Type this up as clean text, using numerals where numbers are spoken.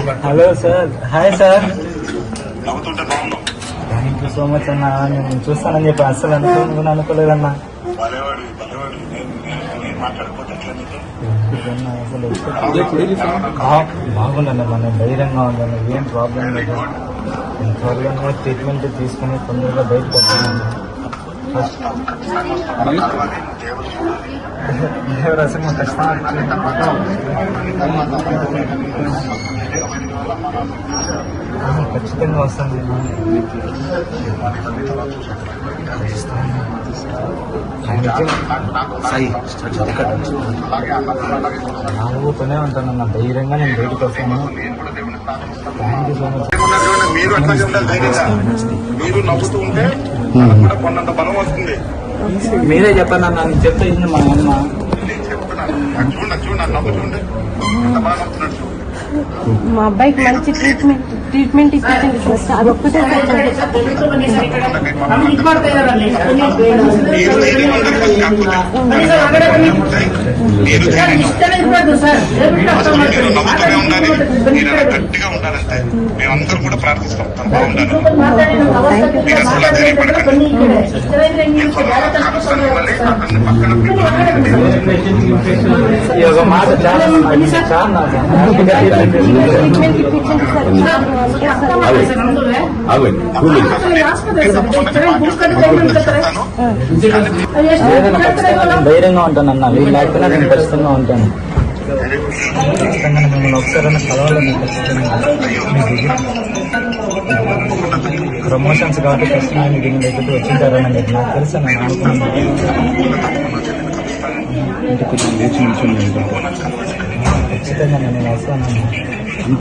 Hello sir, hi sir. Thank you so much అన్న. నేను చూస్తానని చెప్పి అస్సలు అనుకోలేదన్నా. బాగుందన్న, మనం ధైర్యంగా ఉందన్న, ఏం ప్రాబ్లం లేదు. త్వరగా ట్రీట్మెంట్ తీసుకుని తొందరగా బయటకు వస్తానన్నా. రసంగా ఖచ్చితంగా వస్తుంది. నాలుగుతూనే ఉంటానన్న, ధైర్యంగా నేను బయటకు వస్తాను. Thank you so much. మీరు అట్లాగే ఉండాలి, ధైర్యంగా మీరు నవ్వుతూ ఉంటే కొన్నంత బలం వస్తుంది. మీరే చెప్పండి అన్న, నేను చెప్తే మా అమ్మ. చూడండి నవ్వు చూడండి, ఎంత బాగా నవ్వుతున్నాడు. మా అబ్బాయికి మంచి ట్రీట్మెంట్ ఇప్పించండి సార్. అది ఒక్కటే గట్టిగా ఉండాలంటే మేమందరూ కూడా ప్రార్థిస్తాం, తను బాగుండాలి. మీరు అసలు ధైర్యపడకండి. మాట చాలా ట్రీట్మెంట్ ఇప్పించండి ధైర్యంగా ఉంటానన్నా. వీళ్ళు లేకపోయినా నేను ఖచ్చితంగా ఉంటాను. ఖచ్చితంగా మిమ్మల్ని ఒకసారి కలవాలని ప్రమోషన్స్ కాబట్టి ఖచ్చితంగా దీని దగ్గరికి వచ్చింటారని మీకు నాకు తెలుసు. నేను అనుకున్నాను ఖచ్చితంగా నేను వస్తానన్నా.